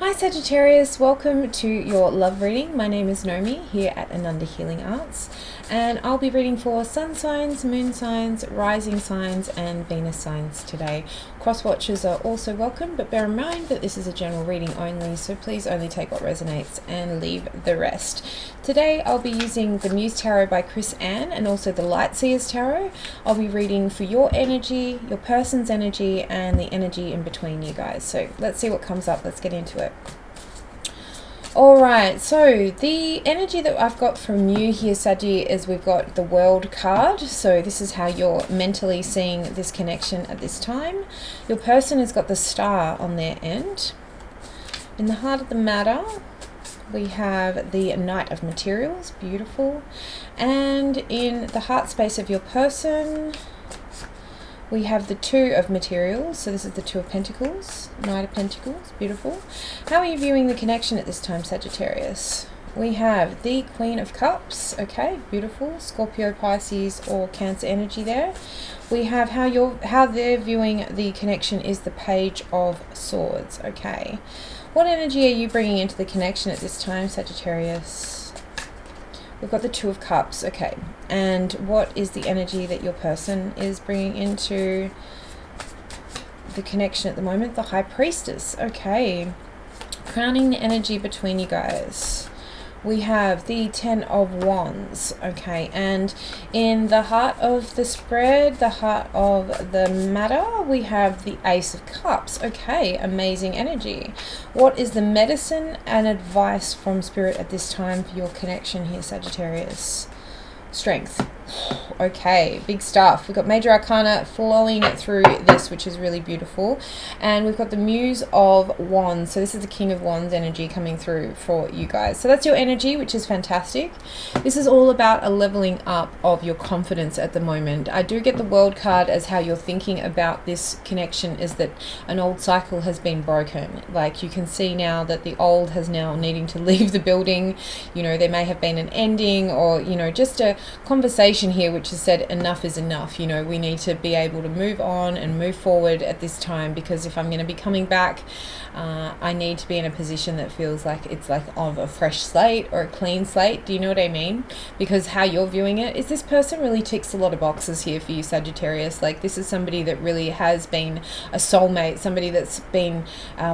Hi Sagittarius, welcome to your love reading. My name is Nomi here at Ananda Healing Arts, and I'll be reading for sun signs, moon signs, rising signs and Venus signs today. Cross watchers are also welcome, but bear in mind that this is a general reading only, so please only take what resonates and leave the rest. Today I'll be using the Muse Tarot by Chris Ann and also the Light Seers Tarot. I'll be reading for your energy, your person's energy, and the energy in between you guys. So let's see what comes up. Let's get into it. Alright, so the energy that I've got from you here, Saggy, is we've got the World card. So this is how you're mentally seeing this connection at this time. Your person has got the Star on their end. In the heart of the matter, we have the Knight of Materials, beautiful. And in the heart space of your person, we have the Two of Materials. So this is the Two of Pentacles, Knight of Pentacles, beautiful. How are you viewing the connection at this time, Sagittarius? We have the Queen of Cups, okay, beautiful. Scorpio, Pisces or Cancer energy there. We have how they're viewing the connection is the Page of Swords, okay. What energy are you bringing into the connection at this time, Sagittarius? We've got the Two of Cups, okay. And what is the energy that your person is bringing into the connection at the moment? The High Priestess, okay. Crowning the energy between you guys. We have the Ten of Wands, okay, and in the heart of the spread, the heart of the matter, we have the Ace of Cups, okay, amazing energy. What is the medicine and advice from Spirit at this time for your connection here, Sagittarius? Strength. Okay, big stuff. We've got Major Arcana flowing through this, which is really beautiful. And we've got the Muse of Wands. So this is the King of Wands energy coming through for you guys. So that's your energy, which is fantastic. This is all about a leveling up of your confidence at the moment. I do get the World card as how you're thinking about this connection is that an old cycle has been broken. Like you can see now that the old has now needing to leave the building. You know, there may have been an ending or, you know, just a conversation here which has said enough is enough. You know, we need to be able to move on and move forward at this time, because if I'm going to be coming back, I need to be in a position that feels like it's like of a fresh slate or a clean slate. Do you know what I mean? Because how you're viewing it is this person really ticks a lot of boxes here for you, Sagittarius. Like this is somebody that really has been a soulmate, somebody that's been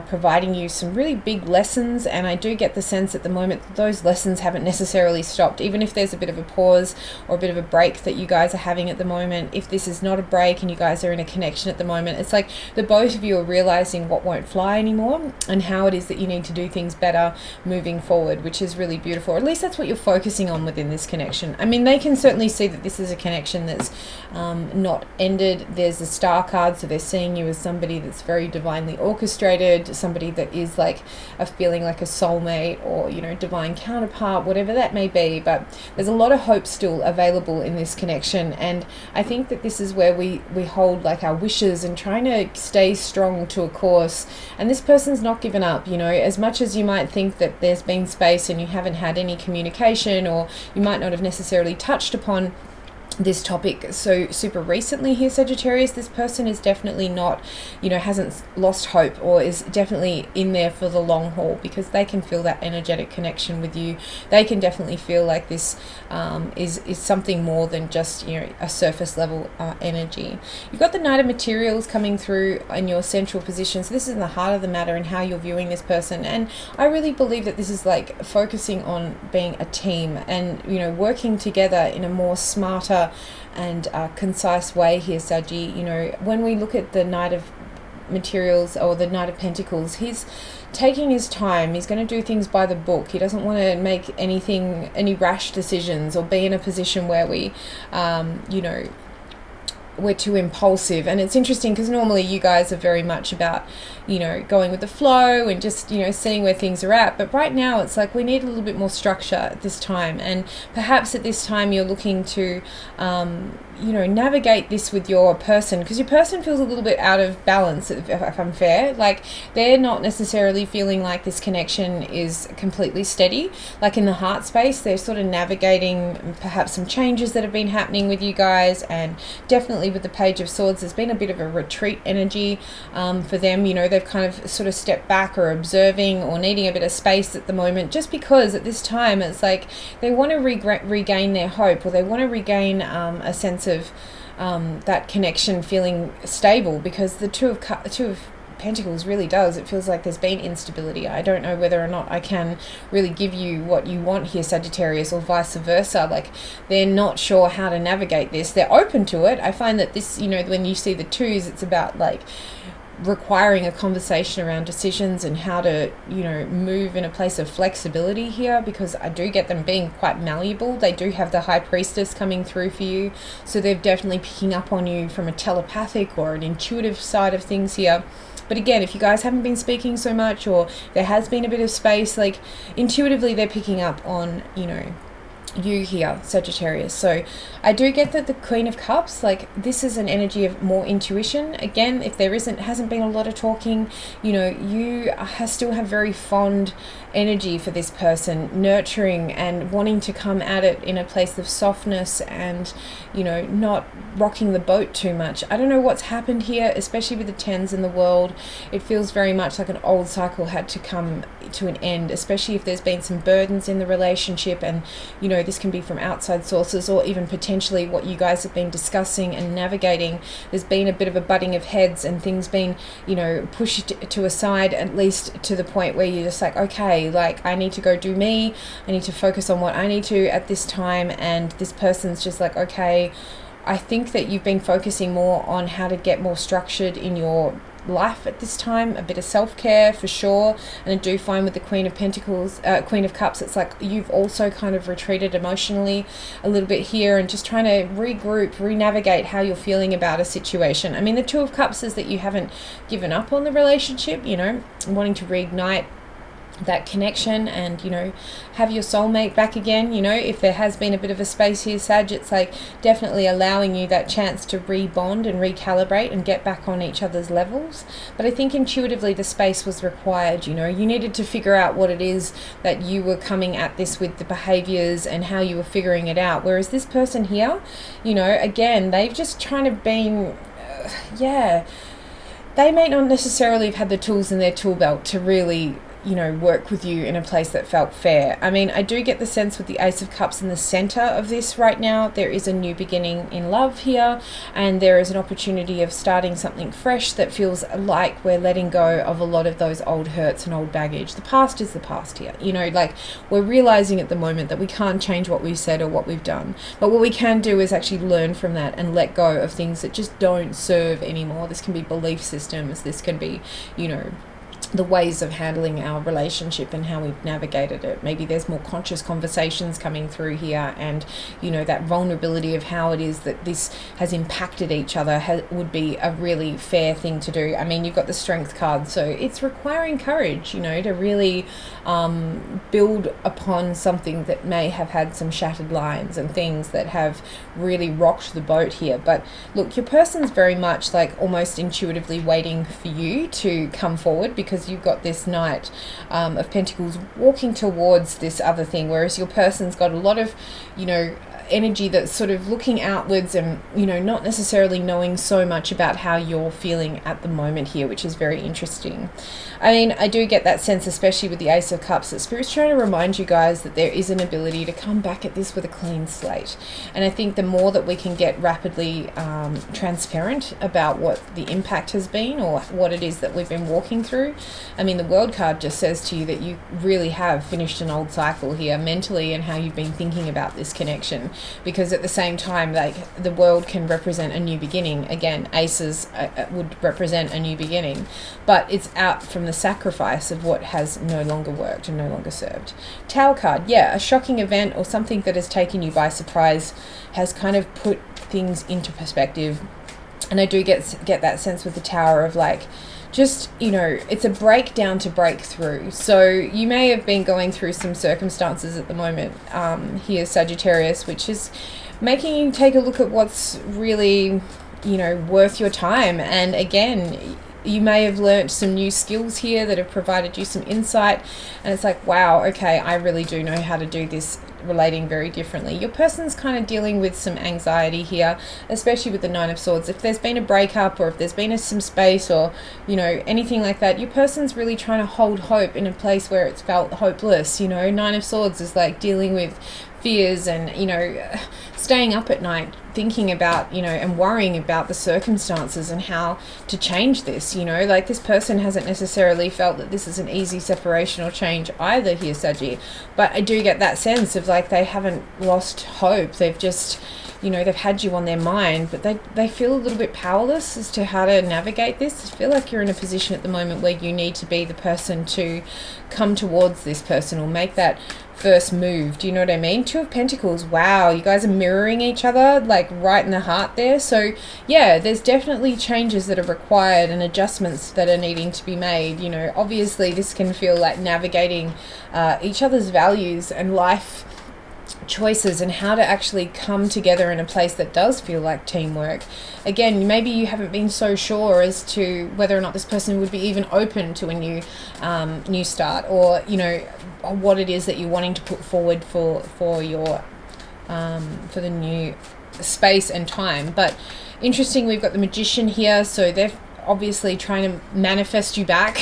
providing you some really big lessons, and I do get the sense at the moment that those lessons haven't necessarily stopped, even if there's a bit of a pause or a bit of a break that you guys are having at the moment. If this is not a break and you guys are in a connection at the moment, it's like the both of you are realizing what won't fly anymore and how it is that you need to do things better moving forward, which is really beautiful. Or at least that's what you're focusing on within this connection. I mean, they can certainly see that this is a connection that's not ended. There's the Star card, so they're seeing you as somebody that's very divinely orchestrated, somebody that is like a feeling like a soulmate or, you know, divine counterpart, whatever that may be. But there's a lot of hope still available in this connection, and I think that this is where we hold like our wishes and trying to stay strong to a course. And this person's not given up, you know, as much as you might think that there's been space and you haven't had any communication, or you might not have necessarily touched upon this topic so super recently here, Sagittarius. This person is definitely not, you know, hasn't lost hope, or is definitely in there for the long haul, because they can feel that energetic connection with you. They can definitely feel like this is something more than just, you know, a surface level energy. You've got the Knight of Materials coming through in your central position, so this is in the heart of the matter and how you're viewing this person. And I really believe that this is like focusing on being a team and, you know, working together in a more smarter and concise way here, Saji. You know, when we look at the Knight of Materials or the Knight of Pentacles, he's taking his time. He's going to do things by the book. He doesn't want to make any rash decisions or be in a position where we, you know, we're too impulsive. And it's interesting because normally you guys are very much about, you know, going with the flow and just, you know, seeing where things are at. But right now it's like we need a little bit more structure at this time, and perhaps at this time you're looking to you know, navigate this with your person, because your person feels a little bit out of balance, if I'm fair. Like they're not necessarily feeling like this connection is completely steady. Like in the heart space, they're sort of navigating perhaps some changes that have been happening with you guys, and definitely with the Page of Swords there's been a bit of a retreat energy for them. You know, they've kind of sort of stepped back or observing or needing a bit of space at the moment, just because at this time it's like they want to regain their hope, or they want to regain a sense of that connection, feeling stable, because the Two of Pentacles really does. It feels like there's been instability. I don't know whether or not I can really give you what you want here, Sagittarius, or vice versa. Like, they're not sure how to navigate this. They're open to it. I find that this, when you see the twos, it's about like requiring a conversation around decisions and how to, move in a place of flexibility here, because I do get them being quite malleable. They do have the High Priestess coming through for you, so they're definitely picking up on you from a telepathic or an intuitive side of things here. But again, if you guys haven't been speaking so much, or there has been a bit of space, like intuitively they're picking up on, you here, Sagittarius. So I do get that the Queen of Cups, like, this is an energy of more intuition. Again, if there hasn't been a lot of talking, you still have very fond energy for this person, nurturing and wanting to come at it in a place of softness and, not rocking the boat too much. I don't know what's happened here, especially with the tens in the world. It feels very much like an old cycle had to come to an end, especially if there's been some burdens in the relationship, and this can be from outside sources, or even potentially what you guys have been discussing and navigating. There's been a bit of a butting of heads and things being pushed to a side, at least to the point where you're just like, okay, like, I need to go do me, I need to focus on what I need to at this time. And this person's just like, okay, I think that you've been focusing more on how to get more structured in your life at this time, a bit of self-care for sure. And I do find with the Queen of Pentacles, Queen of Cups, it's like you've also kind of retreated emotionally a little bit here, and just trying to regroup, re-navigate how you're feeling about a situation. I mean, the Two of Cups is that you haven't given up on the relationship, wanting to reignite that connection and have your soulmate back again. If there has been a bit of a space here, Sag, it's like definitely allowing you that chance to rebond and recalibrate and get back on each other's levels. But I think intuitively the space was required. You needed to figure out what it is that you were coming at this with, the behaviors and how you were figuring it out. Whereas this person here, again, they've just trying to been they may not necessarily have had the tools in their tool belt to really work with you in a place that felt fair. I mean, I do get the sense with the Ace of Cups in the center of this right now, there is a new beginning in love here, and there is an opportunity of starting something fresh that feels like we're letting go of a lot of those old hurts and old baggage. The past is the past here. Like, we're realizing at the moment that we can't change what we've said or what we've done. But what we can do is actually learn from that and let go of things that just don't serve anymore. This can be belief systems. This can be, the ways of handling our relationship and how we've navigated it. Maybe there's more conscious conversations coming through here, and that vulnerability of how it is that this has impacted each other would be a really fair thing to do. I mean, you've got the Strength card, so it's requiring courage, to really build upon something that may have had some shattered lines and things that have really rocked the boat here. But look, your person's very much like almost intuitively waiting for you to come forward, because you've got this Knight of Pentacles walking towards this other thing, whereas your person's got a lot of energy that's sort of looking outwards and not necessarily knowing so much about how you're feeling at the moment here, which is very interesting. I mean, I do get that sense, especially with the Ace of Cups, that Spirit's trying to remind you guys that there is an ability to come back at this with a clean slate. And I think the more that we can get rapidly transparent about what the impact has been, or what it is that we've been walking through. I mean, the World card just says to you that you really have finished an old cycle here mentally, and how you've been thinking about this connection. Because at the same time, like, the World can represent a new beginning. Again, aces would represent a new beginning, but it's out from the sacrifice of what has no longer worked and no longer served. Tower card, yeah, a shocking event or something that has taken you by surprise has kind of put things into perspective. And I do get that sense with the Tower of like, just, it's a breakdown to break through. So you may have been going through some circumstances at the moment here, Sagittarius, which is making you take a look at what's really, worth your time. And again, you may have learnt some new skills here that have provided you some insight, and it's like, wow, okay, I really do know how to do this, relating very differently. Your person's kind of dealing with some anxiety here, especially with the Nine of Swords. If there's been a breakup, or if there's been some space, or anything like that, your person's really trying to hold hope in a place where it's felt hopeless. Nine of Swords is like dealing with fears and staying up at night thinking about and worrying about the circumstances and how to change this. Like, this person hasn't necessarily felt that this is an easy separation or change either here, Saggy, but I do get that sense of like they haven't lost hope. They've just they've had you on their mind, but they feel a little bit powerless as to how to navigate this. I feel like you're in a position at the moment where you need to be the person to come towards this person or make that first move. Do you know what I mean? Two of Pentacles. Wow, you guys are mirroring each other, like right in the heart there. So yeah, there's definitely changes that are required and adjustments that are needing to be made. Obviously this can feel like navigating each other's values and life choices and how to actually come together in a place that does feel like teamwork. Again, maybe you haven't been so sure as to whether or not this person would be even open to a new start, or what it is that you're wanting to put forward for your for the new space and time. But interesting, we've got the Magician here, so they're obviously trying to manifest you back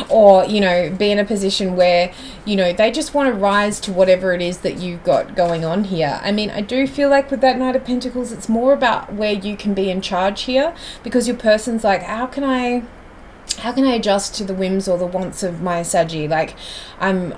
or be in a position where they just want to rise to whatever it is that you've got going on here. I mean, I do feel like with that Knight of Pentacles, it's more about where you can be in charge here, because your person's like, how can I adjust to the whims or the wants of my Saggy? Like, I'm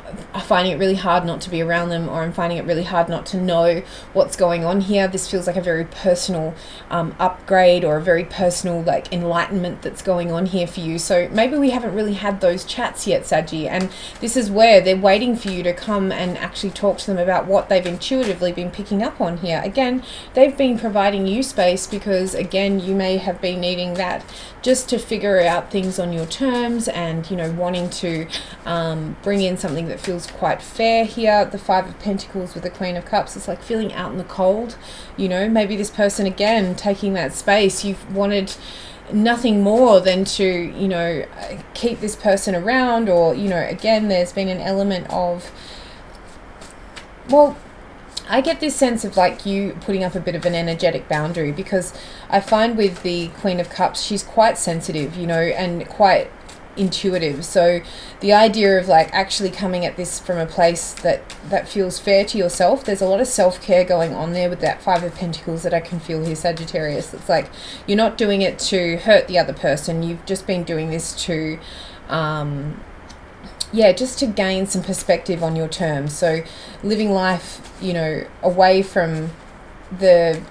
finding it really hard not to be around them, or I'm finding it really hard not to know what's going on here. This feels like a very personal upgrade, or a very personal like enlightenment that's going on here for you. So maybe we haven't really had those chats yet, Saggy, and this is where they're waiting for you to come and actually talk to them about what they've intuitively been picking up on here. Again, they've been providing you space because, again, you may have been needing that just to figure out things on your terms, and wanting to bring in something that feels quite fair here. The Five of Pentacles with the Queen of Cups, it's like feeling out in the cold. Maybe this person, again, taking that space, you've wanted nothing more than to keep this person around, or again, there's been an element of, well, I get this sense of like you putting up a bit of an energetic boundary, because I find with the Queen of Cups, she's quite sensitive, and quite intuitive. So the idea of like actually coming at this from a place that feels fair to yourself, there's a lot of self-care going on there with that Five of Pentacles that I can feel here, Sagittarius. It's like you're not doing it to hurt the other person. You've just been doing this to just to gain some perspective on your terms. So living life, away from the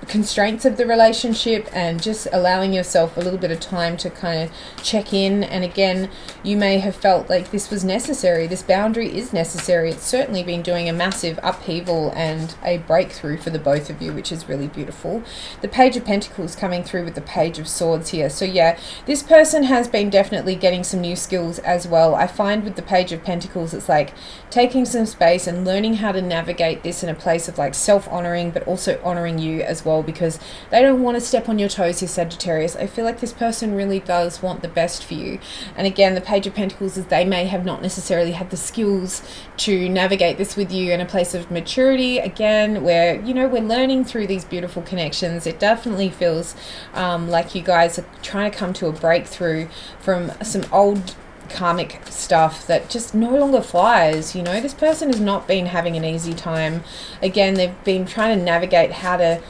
constraints of the relationship, and just allowing yourself a little bit of time to kind of check in. And again, you may have felt like this was necessary. This boundary is necessary. It's certainly been doing a massive upheaval and a breakthrough for the both of you, which is really beautiful. The Page of Pentacles coming through with the Page of Swords here. So yeah, this person has been definitely getting some new skills as well. I find with the Page of Pentacles, it's like taking some space and learning how to navigate this in a place of like self-honoring, but also honoring you as well, because they don't want to step on your toes here, Sagittarius. I feel like this person really does want the best for you. And again, the Page of Pentacles is they may have not necessarily had the skills to navigate this with you in a place of maturity, again, where we're learning through these beautiful connections. It definitely feels like you guys are trying to come to a breakthrough from some old karmic stuff that just no longer flies. This person has not been having an easy time. Again, they've been trying to navigate how to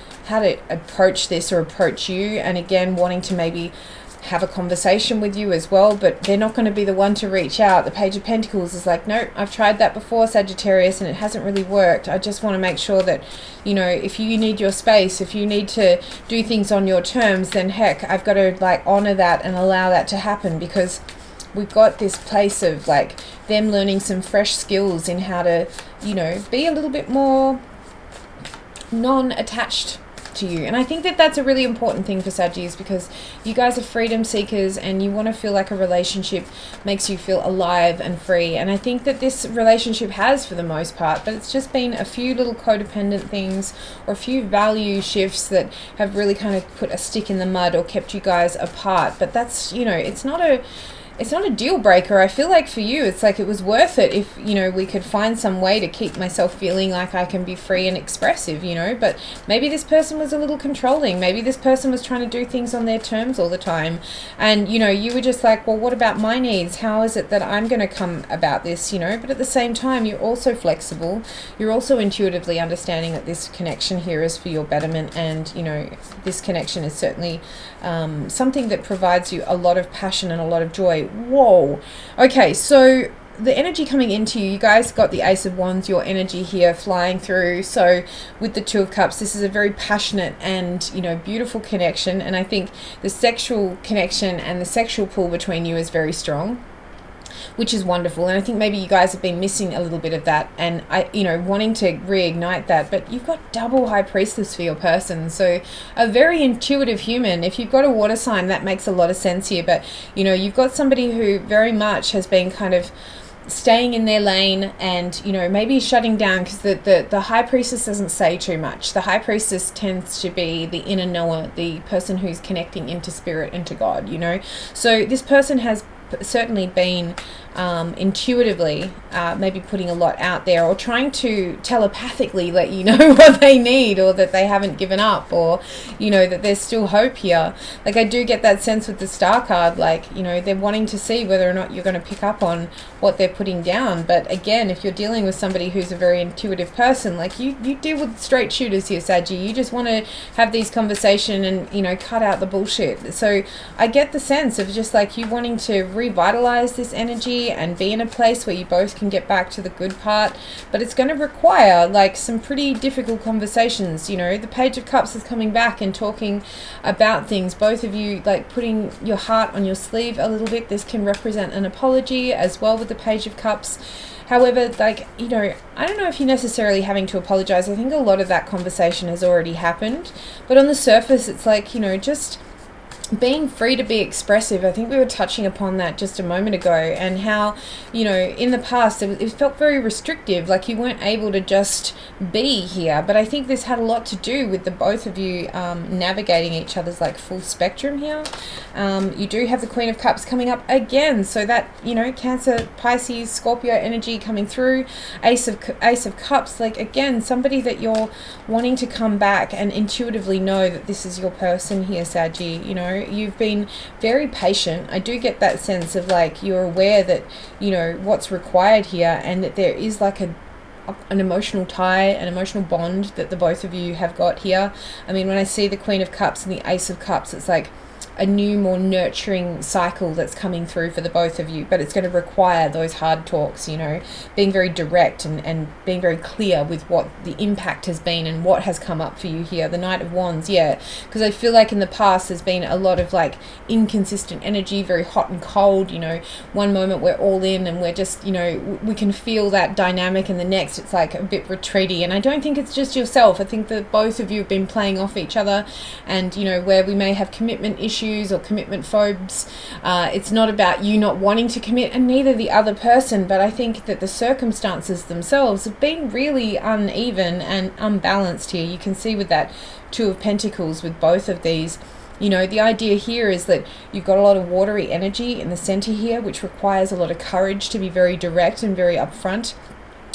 approach this or approach you, and again, wanting to maybe have a conversation with you as well, but they're not going to be the one to reach out. The Page of Pentacles is like, nope, I've tried that before, Sagittarius, and it hasn't really worked. I just want to make sure that if you need your space, if you need to do things on your terms, then heck, I've got to like honor that and allow that to happen, because we've got this place of like them learning some fresh skills in how to be a little bit more non-attached to you. And I think that that's a really important thing for Saggies, because you guys are freedom seekers and you want to feel like a relationship makes you feel alive and free. And I think that this relationship has, for the most part, but it's just been a few little codependent things or a few value shifts that have really kind of put a stick in the mud or kept you guys apart. But that's, you know, it's not a deal breaker. I feel like for you, it's like it was worth it if, you know, we could find some way to keep myself feeling like I can be free and expressive, you know. But maybe this person was a little controlling. Maybe this person was trying to do things on their terms all the time. And, you know, you were just like, well, what about my needs? How is it that I'm going to come about this, you know? But at the same time, you're also flexible. You're also intuitively understanding that this connection here is for your betterment. And, you know, this connection is certainly something that provides you a lot of passion and a lot of joy. Whoa. Okay, so the energy coming into you, you guys got the Ace of Wands, your energy here flying through. So with the Two of Cups, this is a very passionate and, you know, beautiful connection. And I think the sexual connection and the sexual pull between you is very strong, which is wonderful. And I think maybe you guys have been missing a little bit of that, and you know, wanting to reignite that. But you've got double High Priestess for your person, so a very intuitive human. If you've got a water sign, that makes a lot of sense here. But you know, you've got somebody who very much has been kind of staying in their lane and, you know, maybe shutting down, because the High Priestess doesn't say too much. The High Priestess tends to be the inner knower, the person who's connecting into spirit, into God, you know. So this person has certainly been intuitively maybe putting a lot out there, or trying to telepathically let you know what they need, or that they haven't given up, or, you know, that there's still hope here. Like, I do get that sense with the Star card, like, you know, they're wanting to see whether or not you're going to pick up on what they're putting down. But again, if you're dealing with somebody who's a very intuitive person, like you deal with straight shooters here, Saggy. You just want to have these conversations and, you know, cut out the bullshit. So I get the sense of just like you wanting to revitalize this energy and be in a place where you both can get back to the good part. But it's going to require like some pretty difficult conversations. You know, the Page of Cups is coming back and talking about things, both of you like putting your heart on your sleeve a little bit. This can represent an apology as well with the Page of Cups. However, like, you know, I don't know if you're necessarily having to apologize. I think a lot of that conversation has already happened. But on the surface, it's like, you know, just being free to be expressive. I think we were touching upon that just a moment ago, and how, you know, in the past it felt very restrictive, like you weren't able to just be here. But I think this had a lot to do with the both of you navigating each other's like full spectrum here. You do have the Queen of Cups coming up again, so that, you know, Cancer, Pisces, Scorpio energy coming through. Ace of Cups, like again, somebody that you're wanting to come back and intuitively know that this is your person here, Saggy. You know, you've been very patient. I do get that sense of like you're aware that, you know, what's required here, and that there is like an emotional tie, an emotional bond that the both of you have got here. I mean, when I see the Queen of Cups and the Ace of Cups, it's like a new, more nurturing cycle that's coming through for the both of you. But it's going to require those hard talks, you know, being very direct and being very clear with what the impact has been and what has come up for you here. The Knight of Wands, yeah, because I feel like in the past there's been a lot of like inconsistent energy, very hot and cold. You know, one moment we're all in and we're just, you know, we can feel that dynamic, and the next it's like a bit retreaty. And I don't think it's just yourself. I think that both of you have been playing off each other, and, you know, where we may have commitment issues or commitment phobes, it's not about you not wanting to commit, and neither the other person. But I think that the circumstances themselves have been really uneven and unbalanced here. You can see with that Two of Pentacles with both of these. You know, the idea here is that you've got a lot of watery energy in the center here, which requires a lot of courage to be very direct and very upfront.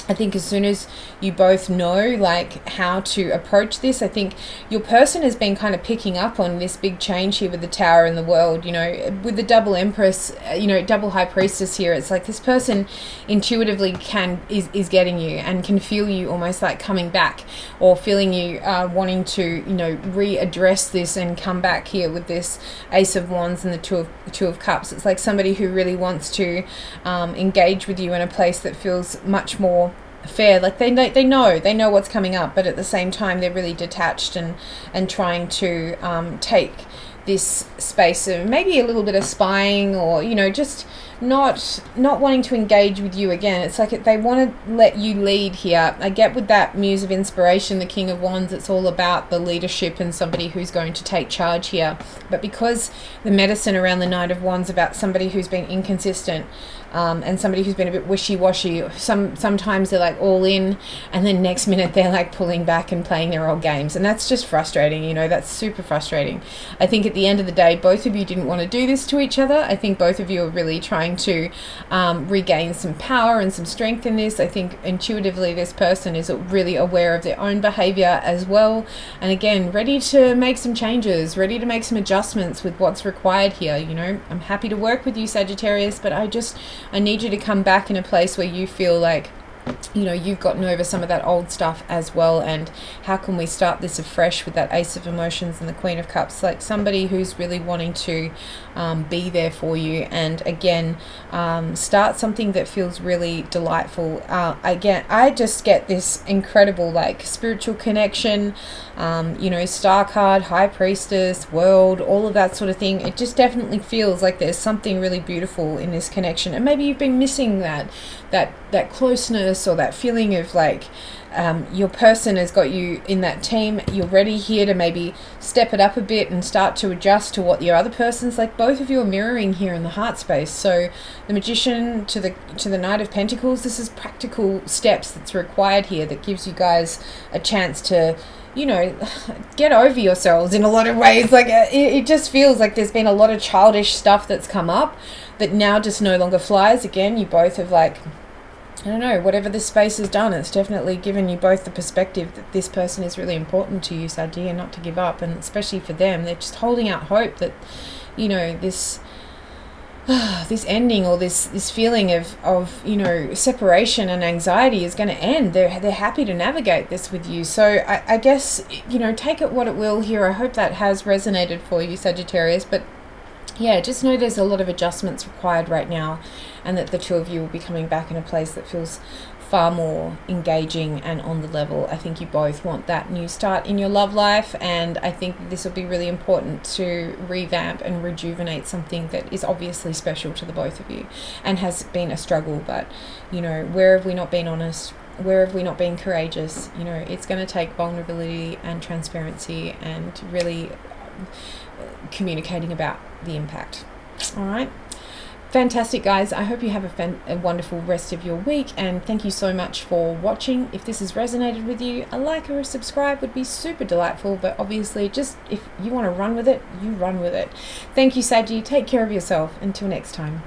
I think as soon as you both know like how to approach this, I think your person has been kind of picking up on this big change here with the Tower in the World. You know, with the double Empress, you know, double High Priestess here, it's like this person intuitively is getting you and can feel you almost like coming back, or feeling you wanting to, you know, readdress this and come back here with this Ace of Wands and the Two of Cups. It's like somebody who really wants to engage with you in a place that feels much more fair. Like they know what's coming up, but at the same time they're really detached and trying to take this space of maybe a little bit of spying, or, you know, just not wanting to engage with you again. It's like they want to let you lead here. I get with that Muse of Inspiration, the King of Wands, it's all about the leadership and somebody who's going to take charge here. But because the medicine around the Knight of Wands about somebody who's been inconsistent, and somebody who's been a bit wishy-washy, sometimes they're like all in, and then next minute they're like pulling back and playing their old games, and that's just frustrating. You know, that's super frustrating. I think at the end of the day, both of you didn't want to do this to each other. I think both of you are really trying to regain some power and some strength in this. I think intuitively this person is really aware of their own behavior as well, and again, ready to make some changes, ready to make some adjustments with what's required here. You know, I'm happy to work with you, Sagittarius, but I need you to come back in a place where you feel like, you know, you've gotten over some of that old stuff as well. And how can we start this afresh with that Ace of Emotions and the Queen of Cups? Like somebody who's really wanting to be there for you, and again, start something that feels really delightful. Again, I just get this incredible like spiritual connection, you know, Star card, High Priestess, World, all of that sort of thing. It just definitely feels like there's something really beautiful in this connection, and maybe you've been missing that closeness, or that feeling of like your person has got you in that team. You're ready here to maybe step it up a bit and start to adjust to what your other person's like. Both of you are mirroring here in the heart space. So the Magician to the Knight of Pentacles, this is practical steps that's required here that gives you guys a chance to, you know, get over yourselves in a lot of ways. Like it just feels like there's been a lot of childish stuff that's come up that now just no longer flies. Again, you both have like, I don't know, whatever this space has done, it's definitely given you both the perspective that this person is really important to you, Sadie, and not to give up. And especially for them, they're just holding out hope that, you know, this ending, or this feeling of you know, separation and anxiety is going to end. They're happy to navigate this with you. So I guess, you know, take it what it will here. I hope that has resonated for you, Sagittarius. But yeah, just know there's a lot of adjustments required right now, and that the two of you will be coming back in a place that feels far more engaging and on the level. I think you both want that new start in your love life, and I think this will be really important to revamp and rejuvenate something that is obviously special to the both of you and has been a struggle. But, you know, where have we not been honest? Where have we not been courageous? You know, it's going to take vulnerability and transparency and really communicating about the impact. All right. Fantastic, guys. I hope you have a wonderful rest of your week, and thank you so much for watching. If this has resonated with you, a like or a subscribe would be super delightful, but obviously just if you want to run with it, you run with it. Thank you, Saggy. Take care of yourself. Until next time.